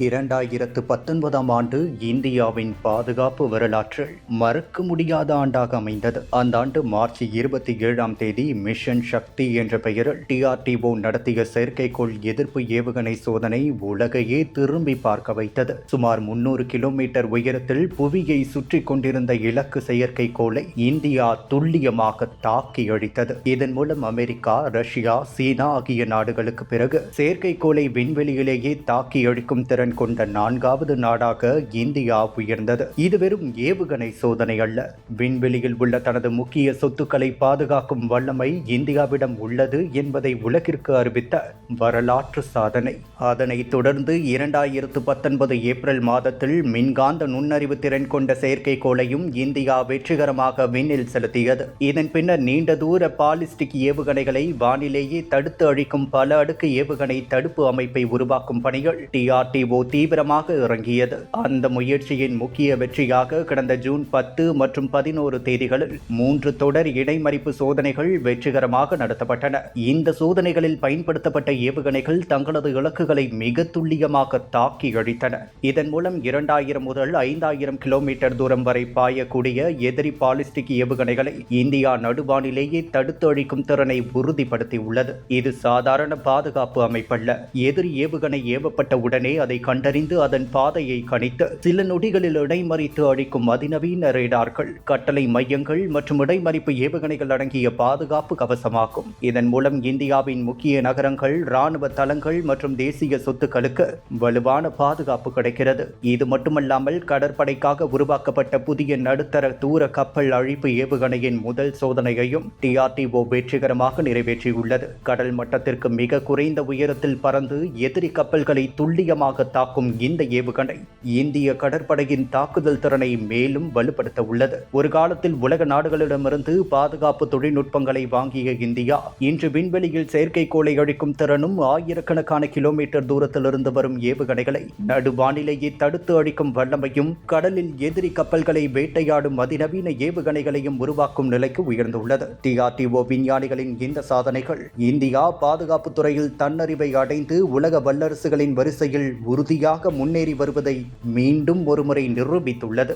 2019ஆம் ஆண்டு இந்தியாவின் பாதுகாப்பு வரலாற்றில் மறக்க முடியாத ஆண்டாக அமைந்தது. அந்த ஆண்டு மார்ச் 27ஆம் தேதி மிஷன் சக்தி என்ற பெயரில் DRDO நடத்திய செயற்கைக்கோள் எதிர்ப்பு ஏவுகணை சோதனை உலகையே திரும்பி பார்க்க வைத்தது. சுமார் 300 கிலோமீட்டர் உயரத்தில் புவியை சுற்றி கொண்டிருந்த இலக்கு செயற்கைக்கோளை இந்தியா துல்லியமாக தாக்கி அழித்தது. இதன் மூலம் அமெரிக்கா, ரஷ்யா, சீனா ஆகிய நாடுகளுக்கு பிறகு செயற்கைக்கோளை விண்வெளியிலேயே தாக்கி அழிக்கும் திறன் கொண்ட 4வது நாடாக இந்தியா உயர்ந்தது. இது வெறும் ஏவுகணை சோதனை அல்ல, விண்வெளியில் உள்ள தனது முக்கிய சொத்துக்களை பாதுகாக்கும் வல்லமை இந்தியாவிடம் உள்ளது என்பதை உலகிற்கு அறிவித்த வரலாற்று சாதனை. அதனைத் தொடர்ந்து 2019 ஏப்ரல் மாதத்தில் மின்காந்த நுண்ணறிவு திறன் கொண்ட செயற்கைக்கோளையும் இந்தியா வெற்றிகரமாக விண்ணில் செலுத்தியது. இதன் பின்னர் நீண்ட தூர பாலிஸ்டிக் ஏவுகணைகளை வானிலேயே தடுத்து அழிக்கும் பல அடுக்கு ஏவுகணை தடுப்பு அமைப்பை உருவாக்கும் பணிகள் DRDO தீவிரமாக இறங்கியது. அந்த முயற்சியின் முக்கிய வெற்றியாக கடந்த ஜூன் 10 மற்றும் 11 தேதிகளில் 3 தொடர் இடைமறிப்பு சோதனைகள் வெற்றிகரமாக நடத்தப்பட்டன. இந்த சோதனைகளில் பயன்படுத்தப்பட்ட ஏவுகணைகள் தங்களது இலக்குகளை மிக துல்லியமாக தாக்கி அழித்தன. இதன் மூலம் 2000 முதல் 5000 கிலோமீட்டர் தூரம் வரை பாயக்கூடிய எதிரி பாலிஸ்டிக் ஏவுகணைகளை இந்தியா நடுவானிலேயே தடுத்து அழிக்கும் திறனை உறுதிப்படுத்தியுள்ளது. இது சாதாரண பாதுகாப்பு அமைப்பல்ல. எதிரி ஏவுகணை ஏவப்பட்ட உடனே அதை கண்டறிந்து அதன் பாதையை கணித்து சில நொடிகளில் இடைமறித்து அழிக்கும் அதிநவீன ரேடார்கள், கட்டளை மையங்கள் மற்றும் இடைமறிப்பு ஏவுகணைகள் அடங்கிய பாதுகாப்பு கவசமாகும். இதன் மூலம் இந்தியாவின் முக்கிய நகரங்கள், ராணுவ தளங்கள் மற்றும் தேசிய சொத்துக்களுக்கு வலுவான பாதுகாப்பு கிடைக்கிறது. இது மட்டுமல்லாமல் கடற்படைக்காக உருவாக்கப்பட்ட புதிய நடுத்தர தூர கப்பல் அழிப்பு ஏவுகணையின் முதல் சோதனையையும் DRDO வெற்றிகரமாக நிறைவேற்றியுள்ளது. கடல் மட்டத்திற்கு மிக குறைந்த உயரத்தில் பறந்து எதிரி கப்பல்களை துல்லியமாக தாக்கும் இந்த ஏவுகணை இந்திய கடற்படையின் தாக்குதல் திறனை மேலும் வலுப்படுத்த உள்ளது. ஒரு காலத்தில் உலக நாடுகளிடமிருந்து பாதுகாப்பு தொழில்நுட்பங்களை வாங்கிய இந்தியா இன்று விண்வெளியில் செயற்கைக்கோளை அழிக்கும் திறனும், ஆயிரக்கணக்கான கிலோமீட்டர் தூரத்திலிருந்து வரும் ஏவுகணைகளை நடுவானிலேயே தடுத்து அழிக்கும் வல்லமையும், கடலில் எதிரி கப்பல்களை வேட்டையாடும் அதிநவீன ஏவுகணைகளையும் உருவாக்கும் நிலைக்கு உயர்ந்துள்ளது. DRDO விஞ்ஞானிகளின் இந்த சாதனைகள் இந்தியா பாதுகாப்பு துறையில் தன்னறிவை அடைந்து உலக வல்லரசுகளின் வரிசையில் உறுதியாக முன்னேறி வருவதை மீண்டும் ஒருமுறை நிரூபித்துள்ளது.